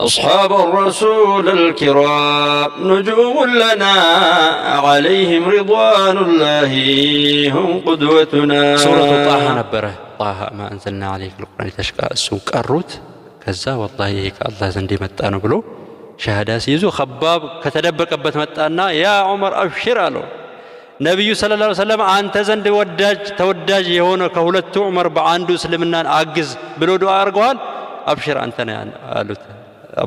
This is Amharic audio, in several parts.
أصحاب الرسول الكرام نجوم لنا عليهم رضوان الله هم قدوتنا. سورة طه نبره طه ما أنزلنا عليك القرآن تشقى السوق الروت كذا والله هيك الله زندي متانو بلو شهادة سيزو خباب كتدبك أبت متانا يا عمر أبشر له نبي صلى الله عليه وسلم أنت زند توداج يهون كهولت عمر بعندو سلمنا عجز بلو دعاء أرجوان أبشر أنتنا قالت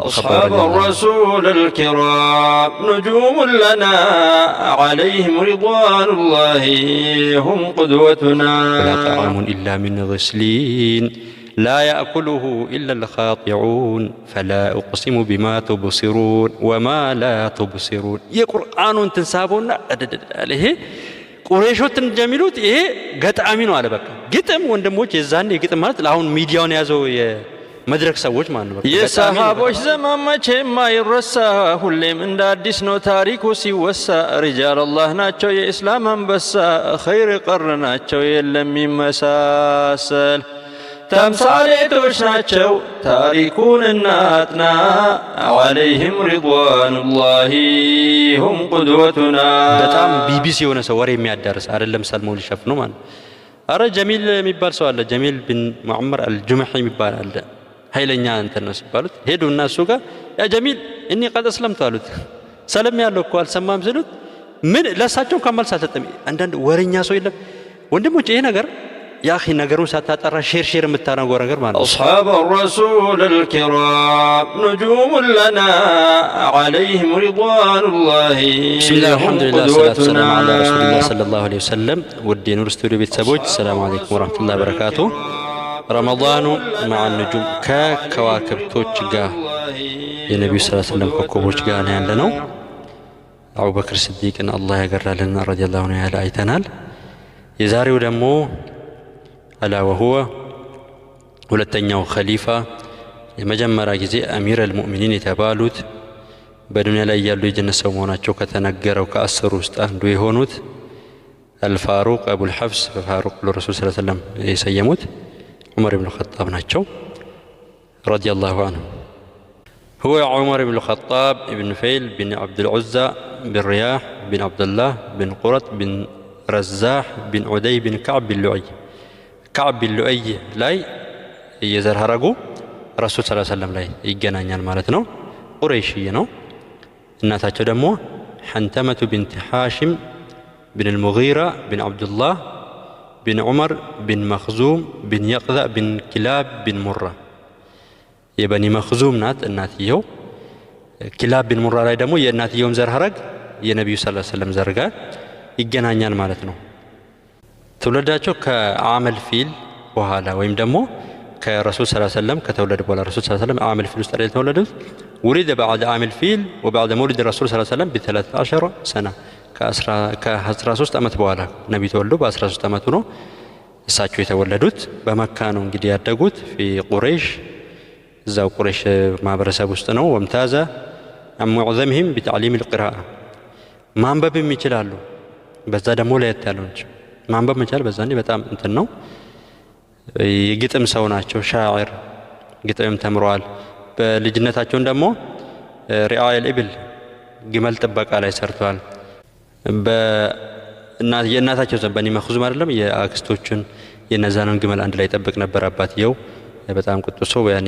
أصحاب الرسول الكرام نجوم لنا عليهم رضوان الله هم قدوتنا. ولا طعام إلا من غسلين لا يأكله إلا الخاطعون فلا أقسم بما تبصرون وما لا تبصرون. يا قرآن تنسابونا عليه قريشوت جميلوت إيه قط أمينو على بك قطم وندموش يزاني قطم مالت لهون ميدياون يازو مدرك سووش ما نبغى. የሰሃቦች ዘመን መቼም አይረሳ ሁሌም እንደ አዲስ ነው ታሪኩ ሲወሳ رجال الله ናቸው የእስላም አንበሳ ኸይር ቀርናቸው የለም ይመሳሰል ተምሳሌቶች ናቸው ታሪኩን እናጥና عليهم رضوان الله هم قدوتنا. በጣም ቢቢሲ የሆነ ሰው ወሬ የሚያዳርስ አይደለም ሰልሞን ሊሸፍነው ማለት አረ ጀሚል የሚባል ሰው አለ ጀሚል ቢን ሙዓመር አልጁመሒ የሚባል አለ ኃይለኛ እንትን ነው ሲባሉት ሄዱና እሱ ጋር ያ ጀሚል እኔ ቀድ እስለምቱ አሉት ሰለም ያለው እኮ አልሰማም ሲሉት ምን ለሳቸው ከመልስ አልሰጠም አንዳንድ ወሬኛ ሰው የለም ወንድሞች ይሄ ነገር ያ اخي ነገሩን ሳታጠራ ሼር የምታረገው ነገር ማለት ነው أصحاب الرسول الكرام نجوم لنا عليهم رضوان الله. بسم الله الحمد لله والصلاة والسلام على رسول الله صلى الله عليه وسلم ودي نور استوديو ቤተሰቦች السلام عليكم ورحمة الله وبركاته. رمضان مع النجوم كواكبቶች ጋር የነብዩ ሰለላሁ ዐለይሂ ወሰለም ኮከቦች ጋር ነው ያለነው አቡበክር ሲዲቅን አላህ ያገራልን ረዲየላሁ ዐንሁ ያለ አይተናል የዛሬው ደግሞ አላ ወሁወ ሁለተኛው ኸሊፋ የመጀመሪያ ጊዜ አሚር አልሙእሚኒን የተባሉት በዱንያ ላይ ያሉ የጀነት ሰው መሆናቸው ከተነገረው ከአስሩ ውስጥ አንዱ የሆኑት አልፋሩቅ አቡል ሐፍስ በፋሩቅ ለረሱል ሰለላሁ ዐለይሂ ወሰለም የሰየሙት عمر بن الخطاب ناتشو رضي الله عنه. هو عمر بن الخطاب بن نفيل بن عبد العزى بن رياح بن عبد الله بن قرط بن رزاح بن عدي بن كعب بن لؤي. كعب بن لؤي لاي يزر هرقو رسول صلى الله عليه وسلم لاي يجنانيال مالتنا قريشي نو እናታቸው ደግሞ حنتمة بنت حاشم بن المغيرة بن عبد الله بن عمر بن مخزوم بن يقذأ بن كلاب بن مرة يبني مخزوم نات الناتيو كلاب بن مرة لا يدمو የእናትየው ዘር ሐረግ የነብዩ ሰለላሁ ዐለይሂ ወሰለም ዘር ጋር ይገናኛል ማለት ነው ትውልዳቸው ከአመል ፊል በኋላ ወይም ደግሞ ከረሱል ሰለላሁ ዐለይሂ ወሰለም ከተወለደ በኋላ ረሱል ሰለላሁ ዐለይሂ ወሰለም አመል ፊል ውስጥ አይደል ተወለዱት ولد بعد عام الفيل وبعد مولد الرسول صلى الله عليه وسلم ب13 سنة ከ13 ዓመት በኋላ ነብዩ ተወልዶ በ13 ዓመቱ ነው እሳቸው የተወለዱት በመካ ነው እንግዲህ ያደጉት في قريش እዛው ቁረይሽ ማህበረሰብ ውስጥ ነው ወምታዘ معظمهم بتعليم القراءة ማንበብም ይችላሉ በዛ ደግሞ ለየት ያለው እንጂ ማንበብ መቻል በዛኔ በጣም እንትን ነው የግጥም ሰው ናቸው ሻዕር ግጥም ተምረዋል በልጅነታቸውን ደግሞ ሪዓያ الإبل ግመል ጥበቃ ላይ ሰርተዋል የእናታቸው ዘበኒ መخزوም አይደለም የአክስቶችን የነዛንን ግመል አንድ ላይ ጠብቅ ነበር አባትየው በጣም ቁጡ ሰው ያኒ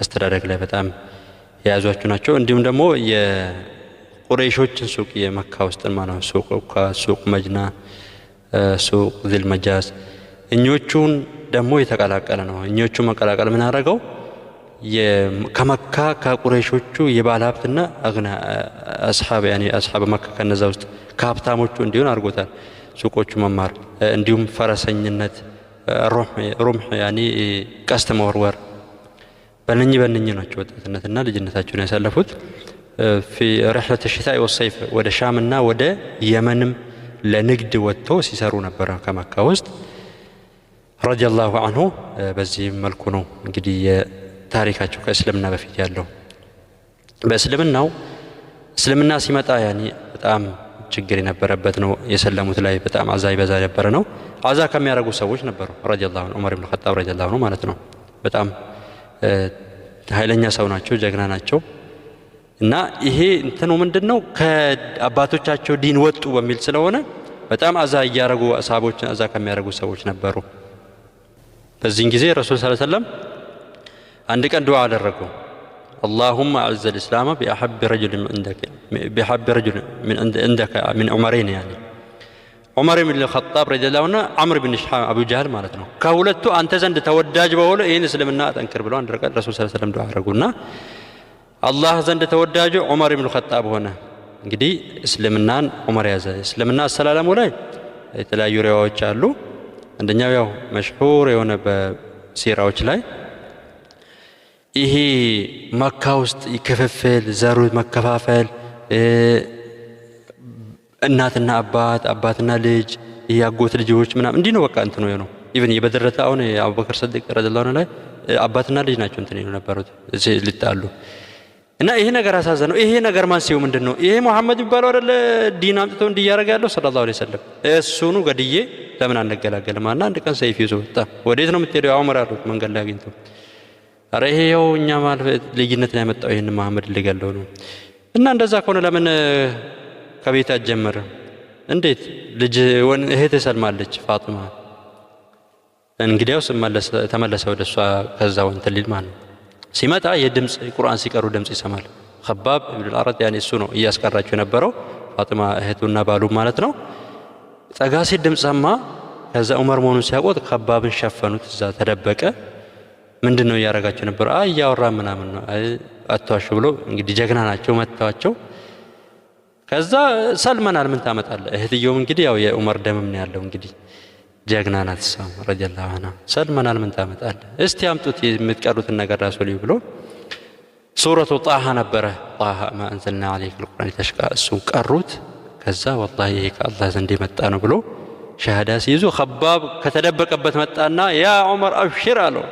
አስተዳደግ ላይ በጣም የያዟቸው ናቸው እንዲሁም ደግሞ የቁረይሾችን ሱቅ የመካ ውስጥን ማለት ሱቅ መጅና ሱቅ ذل መጃዝ እኞቹን ደግሞ የተቀላቀለ ነው እኞቹ መቀላቀል ምን አደረገው ከመካ ከቁረይሾቹ የባለሀብትና አግና አስሐብ ያኒ አስሐብ መካ ከነዛ ውስጥ ከሀብታሞቹ እንዲሆን አድርጎታል ሱቆቹ መማር እንዲሁም ፈረሰኝነት ሩምህ ያኒ ቀስት መወርወር በእነኚህ ናቸው ወጣትነትና ልጅነታቸውን ያሳለፉት في رحلة الشتاء والصيف ወደ ሻምና ወደ የመንም ለንግድ ወጥቶ ሲሰሩ ነበር ከመካ ውስጥ رضي الله عنه በዚህ መልኩ ነው እንግዲህ ታሪካቸው ከእስልምና በፊት ያለው በእስልምናው እስልምና ሲመጣ ያኒ በጣም ችግር የነበረበት ነው የሰለሙት ላይ በጣም አዛ ይበዛ ነበር ነው አዛ ከሚያረጉ ሰዎች ነበሩ رضي الله عنه عمر بن الخطاب رضي الله عنه ማለት ነው በጣም ኃይለኛ ሰው ናቸው፣ ጀግና ናቸው። እና ይሄ እንትኑ ምንድነው ከአባቶቻቸው ዲን ወጡ በሚል ስለሆነ በጣም አዛ ያረጉ አሳቦችን አዛ ከሚያረጉ ሰዎች ነበሩ። በዚህን ጊዜ ረሱል ሰለላሁ ዐለይሂ ወሰለም አንድ ቀን ዱዓ አደረጉ። اللهم أعز الإسلام بأحب رجل عندك من عمرين يعني عمر بن الخطاب رضي الله عنه عمرو بن أبو جهل مالتنا كولتو أنت زند توداج بقوله إيه نسلمنا أنكر بلون الرسول صلى الله عليه وسلم دعاء رجونا الله زند توداج عمر بن الخطاب هنا እንግዲህ እስልምናን ዑመር ያዘ። እስልምና አሰላላሙ ላይ የተለያዩ ሪዋዎች አሉ። አንደኛው ያው መሽሁር የሆነ በሲራዎች ላይ ይሄ መካ ውስጥ ክፍፍል ዘሩ መከፋፈል እናትና አባትና ልጅ ያጎት ልጆች ምናምን እንዲህ ነው በቃ እንት ነው የሆነው። ኢቭን የበደረታ አሁን አቡበከር ሰዲቅ ረዲየላሁ ዐንሁ ላይ አባትና ልጅ ናቸው እንትን ነው ነበሩት ሊጣሉ እና ይሄ ነገር አሳዘነው። ይሄ ነገር ማን ሲው ምንድነው ይሄ መሐመድ ይባላል አይደለ ዲን አምጥቶ እንዲያረጋ ያለው ሰለላሁ ዐለይሂ ወሰለም እሱኑ ገድዬ ለምን አንገላገልም አና አንድ ቀን ሰይፍ ይዞ ወጣ። ወዴት ነው የምትሄደው? ዑመር አሉት መንገድ ላይ አግኝተው አረ ይሄው እኛ ማለት ልጅነት ላይ ያመጣው ይሄን መሐመድ ሊገለው ነው። እና እንደዛ ከሆነ ለምን ከቤት አጀመረ? እንዴት ልጅ እህት ሰልማለች ፋጢማ እንግዲያውስ ተመለሰ ወደሷ ከዛው እንትን ሊል ማለት ነው። ሲመጣ የድምጽ ቁርአን ሲቀሩ ድምጽ ይሰማል። ኸባብ ኢብኑ አልአረድ ያኔ እሱ ነው እያስቀራቸው የነበረው ፋጢማ እህቱና ባሉ ማለት ነው። ጠጋ ሲል ድምጽ ሰማ። ከዛ ዑመር መሆኑን ሲያውቁት ኸባብን ሸፈኑት፣ እዛ ተደበቀ። ምንድነው እያረጋቸው ነበር? እያወራ ምናምን ነው። አትዋሹ ብሎ እንግዲህ ጀግና ናቸው መተዋቸው። ከዛ ሰልመናል ምን ታመጣለህ? እህትየውም እንግዲህ ያው የዑመር ደምም ነው ያለው እንግዲህ ጀግና ናት እሷ ረዲየላሁ ዐንሃ። ሰልመናል ምን ታመጣለህ? እስቲ አምጡት የምትቀሩትን ነገር ራሱል ብሎ ሱረቱ ጣሃ ነበረ ጣሃ ማ አንዘልና ዐለይከል ቁርአን ተሽቃ እሱን ቀሩት። ከዛ ወላሂ ይሄ ከአላህ ዘንድ የመጣ ነው ብሎ ሸሃዳ ሲይዙ ኸባብ ከተደበቀበት መጣና ያ ዑመር አብሽር አለው።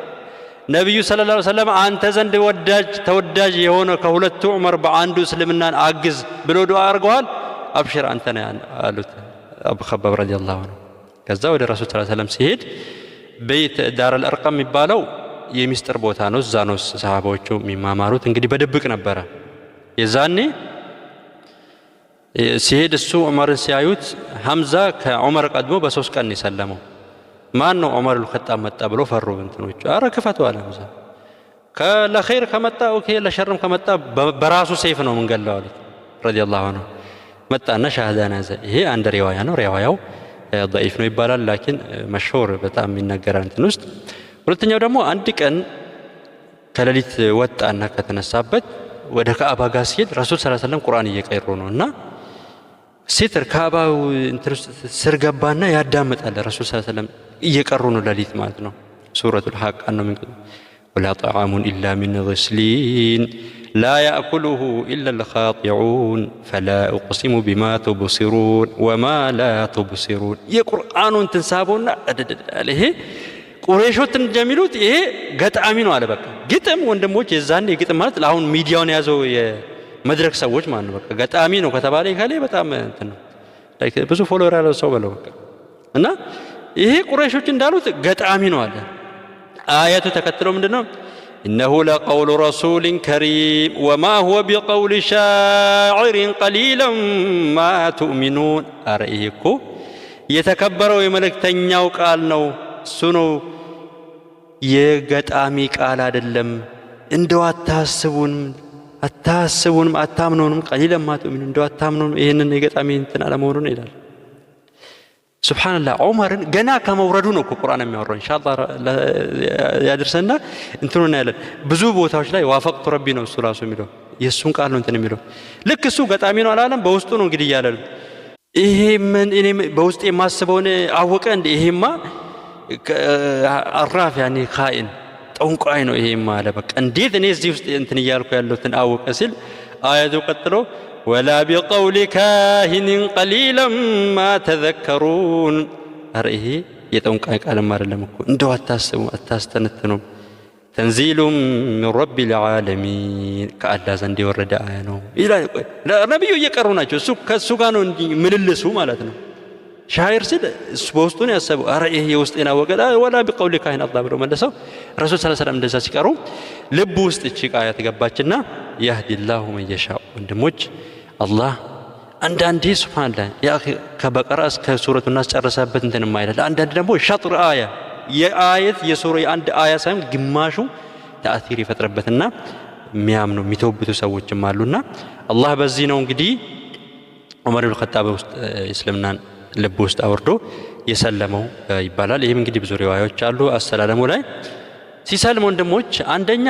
ነብዩ ሰለላሁ ዐለይሂ ወሰለም አንተ ዘንድ ተወዳጅ የሆነ ከሁለቱ ዑመር በአንዱ እስልምናን አግዝ ብሎ ዱዓ አድርገዋል። አብሽር አንተ ነህ አሉት አቡ ኸባብ ረዲየላሁ ዐንሁ። ከዛ ወደ ረሱል ሰለላሁ ዐለይሂ ወሰለም ሲሄድ ቤት ዳረል አርቀም የሚባለው የሚስጥር ቦታ ነው። እዛ ነው ሰሃባዎቹ የሚማማሩት። እንግዲህ በድብቅ ነበረ የዛኔ ሲሄድ እሱ ዑመርን ሲያዩት ሐምዛ ከዑመር ቀድሞ በ3 ቀን የሰለመው ማን ነው? ዑመር الخطاب መጣ ብሎ ፈሩ እንትኖቹ። አረ ክፈቱ አለ ሐምዛ። ለኸይር ከመጣ ኦኬ፣ ለሸርም ከመጣ በራሱ ሰይፍ ነው መንገላው አሉት ረዲየላሁ ዐንሁ። መጣና ሻሃዳን ያዘ። ይሄ አንድ ሪዋያ ነው። ሪዋያው ضعيف ነው ይባላል፣ ላኪን መሽሁር በጣም የሚነገር እንትን ውስጥ። ሁለተኛው ደግሞ አንድ ቀን ከሌሊት ወጣና ከተነሳበት ወደ ካዕባ ጋር ሲሄድ ረሱል ሰለላሁ ዐለይሂ ወሰለም ቁርአን እየቀሩ ነውና ሲትር ካዕባው እንትን ውስጥ ስር ገባና ያዳምጣል። ረሱል ሰለላሁ ዐለይሂ ወሰለም እየቀሩ ነው ሌሊት ማለት ነው። ሱረቱል ሐቅ ነው ምን ወላ ጠዓሙን ኢላ ሚን ግስሊን ላ ያእኩሉሁ ኢላ አልኻጢዑን ፈላ ኡቅሲሙ ቢማ ቱብሲሩን ወማ ላ ቱብሲሩን። የቁርአኑን ትንሳቦና ይሄ ቁረይሾችን እንደሚሉት ይሄ ገጣሚ ነው አለ። በቃ ግጥም ወንድሞች፣ የዛኔ ግጥም ማለት አሁን ሚዲያውን ያዘው የመድረክ ሰዎች ማለት ነው። በቃ ገጣሚ ነው ከተባለ ይካለ በጣም እንትን ነው ላይክ ብዙ ፎሎወር ያለው ሰው በለው በቃ። እና ይሄ ቁረይሾች እንዳሉት ገጣሚ ነው አለ። አያቱ ተከትሎ ምንድነው? إنه لقول رسول كريم وما هو بقول شاعر قليلا ما تؤمنون. أرأيكو يتكبروا የመልእክተኛው ቃል ነው እሱ ነው የገጣሚ ቃል አይደለም። እንደው አታስቡንም አታምኑንም قليلا ما تؤمنون እንደው አታምኑንም ይሄንን የገጣሚ እንትን አለመሆኑን ይላል። ሱብሃንአላህ ዑመርን ገና ከመውረዱ ነው ቁርአን የሚያወራው። ኢንሻአላህ ያድርሰና እንትኑና ያለን ብዙ ቦታዎች ላይ ዋፈቅቱ ረቢ ነው እሱ ራሱ የሚለው የሱን ቃል ነው እንትን የሚለው። ልክ እሱ ገጣሚ ነው አላለም፣ በውስጡ ነው እንግዲህ እያለ ይሄ ምን እኔ በውስጥ የማስበውን አወቀ እንደ ይሄማ አራፍ ያኔ ካኢን ጠንቋይ ነው ይሄማ አለ። በቃ እንዴት እኔ እዚህ ውስጥ እንትን እያልኩ ያለሁትን አወቀ ሲል አያቱ ቀጥሎ ወላ ቢቀውሊ ካሂንን ቀሊለን ማ ተዘከሩን። ኧረ ይሄ የጠንቋይ ቃልም አይደለም እኮ እንደው አታስቡ አታስተነትኑም። ተንዚሉም ሚን ረቢል ዓለሚን ከአላህ ዘንድ የወረደ አያ ነው ይላል። ነብዩ እየቀሩ ናቸው። እሱ ከሱ ጋር ነው ምልልሱ ማለት ነው። ሻይር ሲል በውስጡን ያሰበው አረ ይሄ የውስጤን አወቀ ወላ ቢቀውሊ ካህን አላህ ብለው መለሰው። ረሱል ሰለላሁ ዐለይሂ ወሰለም እንደዛ ሲቀሩ ልብ ውስጥ እቺ ቃያ ተገባችና ያህዲላሁ መን የሻእ ወንድሞች አላህ አንዳንዴ ሱብሃንአላህ ያ ከበቀራ እስከ ሱረቱ ናስ ጨረሰበት እንትን ማይላል። አንዳንዴ ደግሞ ሸጥር አያ የአየት የሱራ አንድ አያ ሳይሆን ግማሹ ተአሲር ይፈጥርበትና የሚያምኑ የሚተውብቱ ሰዎችም አሉና አላህ በዚህ ነው እንግዲህ ዑመር ኢብኑ ኸጣብ ውስጥ እስልምናን ልብ ውስጥ አወርዶ የሰለመው ይባላል። ይህም እንግዲህ ብዙ ሪዋያዎች አሉ አሰላለሙ ላይ። ሲሰልም ወንድሞች አንደኛ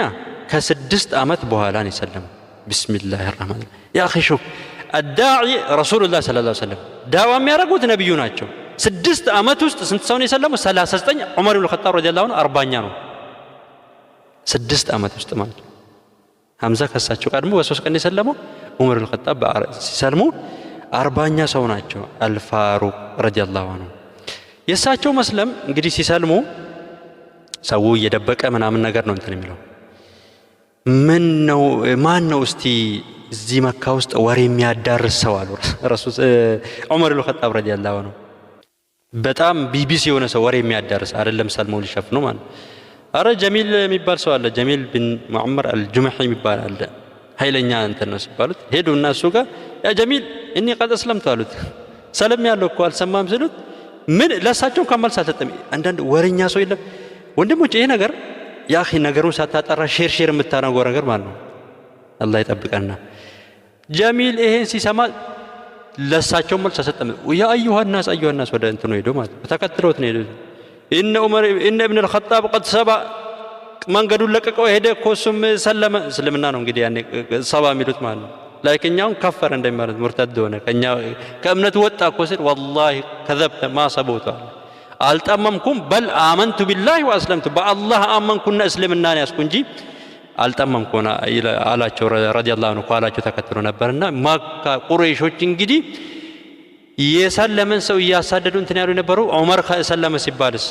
ከ6 ዓመት በኋላ ነው የሰለመው። ቢስሚላሂ ረህማን ያ አኺ ሹፍ አዳዒ ረሱሉላህ ሰለላሁ ዐለይሂ ወሰለም ዳዋ የሚያደርጉት ነብዩ ናቸው። 6 ዓመት ውስጥ ስንት ሰው ነው የሰለመው? 39 ዑመር ኢብኑ ኸጣብ ረዲየላሁ ዐንሁ 40ኛ ነው 6 ዓመት ውስጥ ማለት ነው። ሐምዛ ከሳቸው ቀድሞ በ3 ቀን የሰለመው ዑመር ኢብኑ ኸጣብ ሲሰልሙ 40ኛ ሰው ናቸው። አልፋሩቅ ረዲየላሁ ዐንሁ የእሳቸው መስለም እንግዲህ ሲሰልሙ ሰው እየደበቀ ምናምን ነገር ነው እንትን የሚለው ምን ነው ማን ነው እስቲ እዚህ መካ ውስጥ ወሬ የሚያዳርስ ሰው አሉ ረሱል ዑመር ኢብኑ ኸጣብ ረዲየላሁ ዐንሁ። በጣም ቢቢሲ የሆነ ሰው ወሬ የሚያዳርስ አይደለም ሰልመው ሊሸፍኑ ማለት። አረ ጀሚል የሚባል ሰው አለ ጀሚል ቢን ሙዓመር አልጁመሒ የሚባል አለ ኃይለኛ እንትን ነው ሲባሉት ሄዱና እሱ ጋር ያ ጀሚል እኔ ቀድ እስለምቱ አሉት። ሰለም ያለው እኮ አልሰማም ሲሉት ምን ለሳቸው ከመልስ አልሰጠም። አንዳንድ ወሬኛ ሰው የለም ወንድሞች። ይሄ ነገር ያ አኺ ነገሩን ሳታጣራ ሼር የምታረገው ነገር ማለት ነው። አላህ ይጠብቀና። ጀሚል ይሄን ሲሰማ ለሳቸው መልስ አልሰጠም። ያ አዩሃ الناس ወደ እንትኑ ሄዶ ማለት ተከትለውት ነው ሄዶ ኢነ ዑመር ኢነ ኢብኑ አልኸጣብ ቀድ ሰባ መንገዱን ለቀቀው ሄደ እኮ እሱም ሰለመ። እስልምና ነው እንግዲህ ያኔ ሰባ የሚሉት ማለት ነው። ላይክኛውን ከፈረ እንደሚባሉት ሙርተድ ሆነ ከእምነቱ ወጣ እኮ ሲል ወላሂ ከዘብተ ማ ሰበውቱ አልጠመምኩም በል አመንቱ ቢላሂ ወአስለምቱ በአላህ አመንኩና እስልምናን ያስኩ እንጂ አልጠመምኩና አላቸው ረዲየላሁ ዐንሁ ኋላቸው ተከትሎ ነበርና ማካ ቁረይሾች እንግዲህ የሰለመን ሰው እያሳደዱ እንትን ያሉ ነበሩ። ዑመር ሰለመ ሲባልስ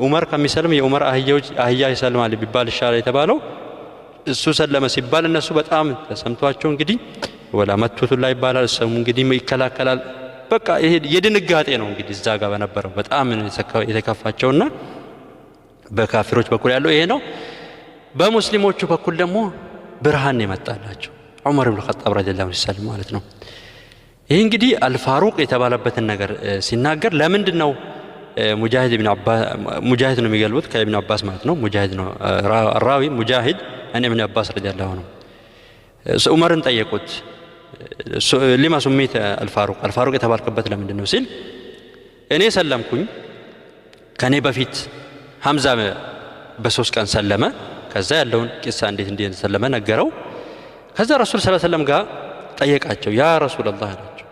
ዑመር ከሚሰልም የዑመር አህያ ይሰልማል ቢባል ይሻላል የተባለው እሱ ሰለመ ሲባል እነሱ በጣም ተሰምቷቸው እንግዲህ ወላ መቱቱላ ይባላል ሰው እንግዲህ ይከላከላል። በቃ ይሄ የድንጋጤ ነው እንግዲህ እዛ ጋር በነበረው በጣም የተከፋቸውና በካፊሮች በኩል ያለው ይሄ ነው። በሙስሊሞቹ በኩል ደግሞ ብርሃን የመጣላቸው ዑመር ኢብኑ ኸጣብ ረዲየላሁ ዐንሁ ሲሰልም ማለት ነው። ይህ እንግዲህ አልፋሩቅ የተባለበትን ነገር ሲናገር ለምንድን ነው ሙጃሂድ ነው የሚገልቡት ከኢብኑ አባስ ማለት ነው። ሙጃሂድ ነው ራዊ ሙጃሂድ እኔ ኢብኑ አባስ ረዲየላሁ ዐንሁ ዑመርን ጠየቁት ሊማ ሱሚተ አልፋሩቅ የተባልከበት ለምንድን ነው ሲል እኔ ሰለምኩኝ ከኔ በፊት ሐምዛ በ3 ቀን ሰለመ። ከዛ ያለውን ቂሳ እንዴት እንደሰለመ ነገረው። ከዛ ረሱል ሰለላሁ ዐለይሂ ወሰለም ጋር ጠየቃቸው ያ ረሱላህ አላቸው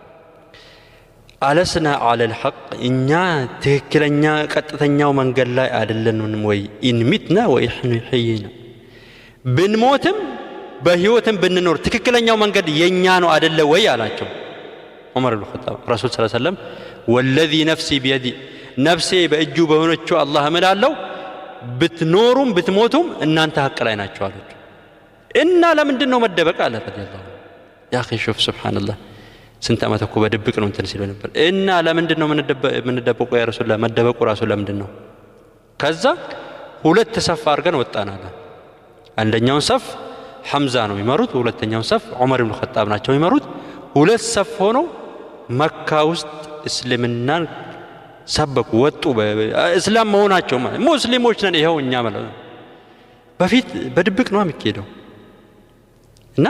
አለስና አለል ሐቅ እኛ ትክክለኛ ቀጥተኛው መንገድ ላይ አይደለንም ወይ? ኢንሚትና ወኢሕኑ ሕይና ብንሞትም በህይወትም ብንኖር ትክክለኛው መንገድ የኛ ነው አይደለ ወይ አላቸው ዑመር ኢብኑ ኸጣብ። ረሱል ሰለላሁ ዐለይሂ ወሰለም ወለዚ ነፍሲ ቢየዲ ነፍሴ በእጁ በሆነችው አላህ እምላለሁ ብትኖሩም ብትሞቱም እናንተ ሐቅ ላይ ናቸው አላቸው። እና ለምንድን ነው መደበቅ አለ ረዲየላሁ ዐንሁ። ያ አኺ ሹፍ ሱብሃንአላህ ስንት ዓመት እኮ በድብቅ ነው እንትን ሲሉ ነበር። እና ለምንድን ነው የምንደበቁ ያ ረሱላህ? መደበቁ ራሱ ለምንድን ነው? ከዛ 2 ሰፍ አድርገን ወጣን አለ። አንደኛውን ሰፍ ሐምዛ ነው የሚመሩት፣ ሁለተኛውን ሰፍ ዑመር ኢብኑ ኸጣብ ናቸው የሚመሩት። 2 ሰፍ ሆኖ መካ ውስጥ እስልምናን ሰበኩ ወጡ። እስላም መሆናቸው ማለት ሙስሊሞች ነን ይኸው እኛ ማለት ነው። በፊት በድብቅ ነው የሚካሄደው እና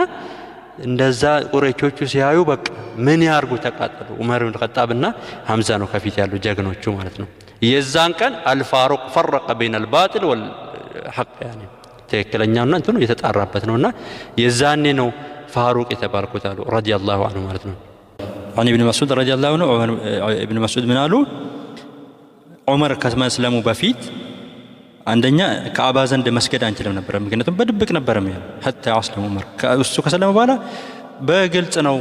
እንደዛ ቁረይሾቹ ሲያዩ በቃ ምን ያርጉ ተቃጠሉ። ዑመር ኢብኑ ኸጣብና ሐምዛ ነው ከፊት ያሉ ጀግኖቹ ማለት ነው። የዛን ቀን አልፋሩቅ ፈረቀ በይነ አልባጢል ወልሐቅ ያኒ ትክክለኛውና እንትኑ የተጣራበት ነውና የዛኔ ነው ፋሩቅ የተባልኩት አሉ ረዲየላሁ ዐንሁ ማለት ነው። አን ኢብኑ መስዑድ ረዲየላሁ ዐንሁ ኢብኑ መስዑድ ምን አሉ? ዑመር ከመስለሙ በፊት አንደኛ ከአባ ዘንድ መስገድ አንችልም ነበር፣ ምክንያቱም በድብቅ ነበር የሚያል ሐታ አስለሙ ዑመር እሱ ከሰለመ በኋላ በግልጽ ነው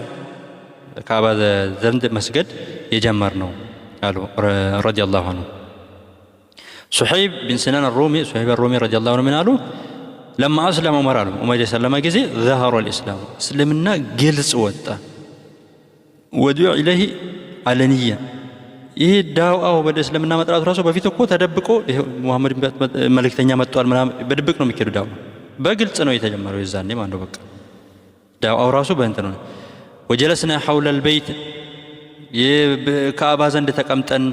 ከአባ ዘንድ መስገድ የጀመርነው አሉ ረዲየላሁ ዐንሁ። ሱሐይብ ቢን ሲናን الرومي ረዲየላሁ ዐንሁ ምን አሉ? ለማ አስለመ ዑመር አሉ ዑመር የሰለመ ጊዜ ظهر الاسلام እስልምና ግልጽ ወጣ። ወዱዕ ኢለይሂ አለንያ ይሄ ዳዋው ወደ እስልምና መጥራቱ ራሱ በፊት እኮ ተደብቆ ሙሐመድ መልእክተኛ መጥቷል ምናምን በድብቅ ነው የሚካሄደው። ዳዋ በግልጽ ነው የተጀመረው የዛኔ ማለት ነው። በቃ ዳዋው ራሱ በእንትን ነው። ወጀለስና ሐውለ البيت የካዕባ ዘንድ ተቀምጠን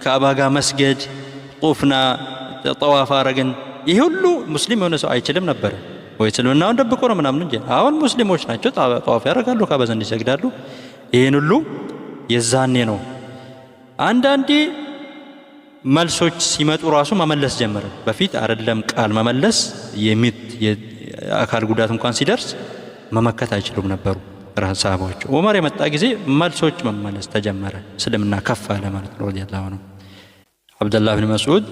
ካዕባ ጋር መስገድ ጡፍና ጠዋፍ አረግን። ይሄ ሁሉ ሙስሊም የሆነ ሰው አይችልም ነበር ወይ እስልምናውን ደብቆ ነው ምናምን እንጂ አሁን ሙስሊሞች ናቸው ጠዋፍ ያደርጋሉ ካዕባ ዘንድ ይሰግዳሉ። ይሄን ሁሉ የዛኔ ነው። አንዳንዴ መልሶች ሲመጡ ራሱ መመለስ ጀመረ። በፊት አይደለም ቃል መመለስ የአካል ጉዳት እንኳን ሲደርስ መመከት አይችሉም ነበሩ ሰሃባዎች። ዑመር የመጣ ጊዜ መልሶች መመለስ ተጀመረ። እስልምና ከፍ አለ ማለት ነው ረዲየላሁ ዐንሁ። አብደላህ ብን መስዑድ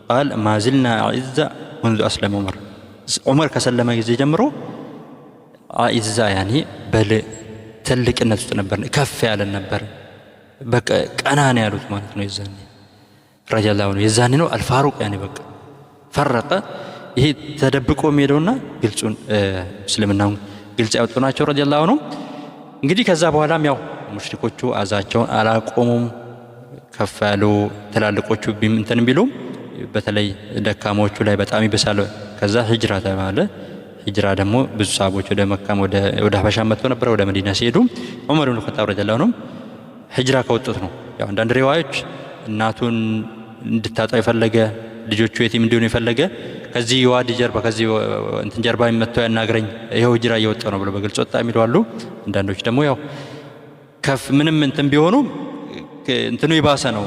ቃል ማዝልና አዒዛ منذ أسلم ዑመር ከሰለመ ጊዜ ጀምሮ አዒዛ ያኒ በትልቅነት ውስጥ ነበር፣ ከፍ ያለን ነበር። በቃ ቀና ነው ያሉት ማለት ነው የዛኔ ረዲየላሁ ዐንሁ። የዛኔ ነው አልፋሩቅ ያኒ በቃ ፈረቀ። ይሄ ተደብቆ የሚሄደውና ግልጹን እስልምናውን ግልጽ ያወጡ ናቸው ረዲየላሁ ዐንሁ። እንግዲህ ከዛ በኋላም ያው ሙሽሪኮቹ አዛቸውን አላቆሙም። ከፍ ያሉ ትላልቆቹ እንትን ቢሉም በተለይ ደካሞቹ ላይ በጣም ይበሳል። ከዛ ሂጅራ ተባለ። ሂጅራ ደግሞ ብዙ ሰሃቦች ወደ መካም ወደ ሀበሻ መጥተው ነበር። ወደ መዲና ሲሄዱ ዑመር ኢብኑ ኸጣብ ረዲየላሁ ዐንሁ ሂጅራ ከወጡት ነው። ያው አንዳንድ ሪዋዮች እናቱን እንድታጣ የፈለገ ልጆቹ የቲም እንዲሆኑ የፈለገ ከዚህ ዋዲ ጀርባ ከዚህ እንትን ጀርባ መጥተው ያናግረኝ ይሄው ሂጅራ እየወጣ ነው ብሎ በግልጽ ወጣ የሚሉ አሉ። አንዳንዶች ደግሞ ያው ከፍ ምንም እንትን ቢሆኑ እንትኑ ይባሰ ነው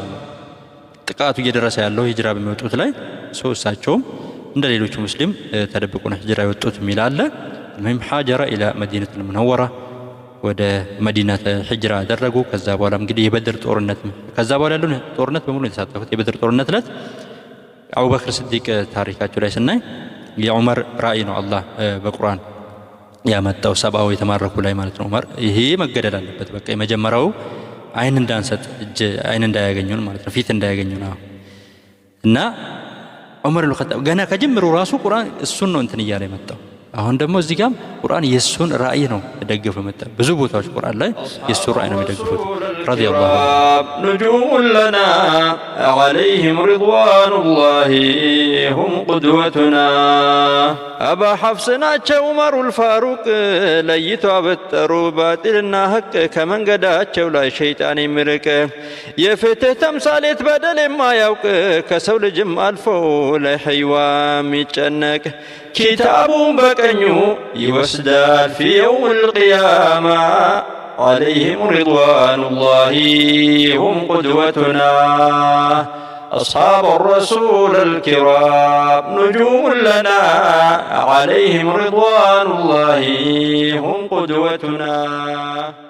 ጥቃቱ እየደረሰ ያለው ሂጅራ በሚወጡት ላይ እሳቸውም እንደ ሌሎቹ ሙስሊም ተደብቆ ነው ሂጅራ የወጡት የሚል አለ። المهم حاجر الى مدينه المنوره ወደ መዲና ሂጅራ አደረጉ። ከዛ በኋላ እንግዲህ የበድር ጦርነት ከዛ በኋላ ያለው ጦርነት በሙሉ የተሳተፉት የበድር ጦርነት ላይ አቡበክር ስዲቅ ታሪካቸው ላይ ስናይ የዑመር ራእይ ነው አላህ በቁርአን ያመጣው ሰባው የተማረኩ ላይ ማለት ነው። ዑመር ይሄ መገደል አለበት በቃ የመጀመሪያው አይን እንዳንሰጥ እጅ አይን እንዳያገኙን ማለት ነው ፊት እንዳያገኙን እና ዑመር ኢብኑ ኸጣብ ገና ከጅምሩ ራሱ ቁርአን እሱን ነው እንትን እያለ የመጣው። አሁን ደግሞ እዚህ ጋር ቁርአን የሱን ራእይ ነው ደግፎ መጣ። ብዙ ቦታዎች ቁርአን ላይ የሱ ራእይ ነው የሚደግፉት ረዲየላሁ ዐንሁ። نجوم لنا عليهم رضوان الله هم قدوتنا أبا حفصنا عمر الفاروق ليتو أبتروا باطلنا حق كمن قداتشو لا شيطان يمرك يفتح تمثالت بدل ما يوق كسول جمال فو لا حيوان يتشنك كتاب بكنيو يوسدال في يوم القيامة عليهم رضوان الله هم قدوتنا أصحاب الرسول الكرام نجوم لنا عليهم رضوان الله هم قدوتنا.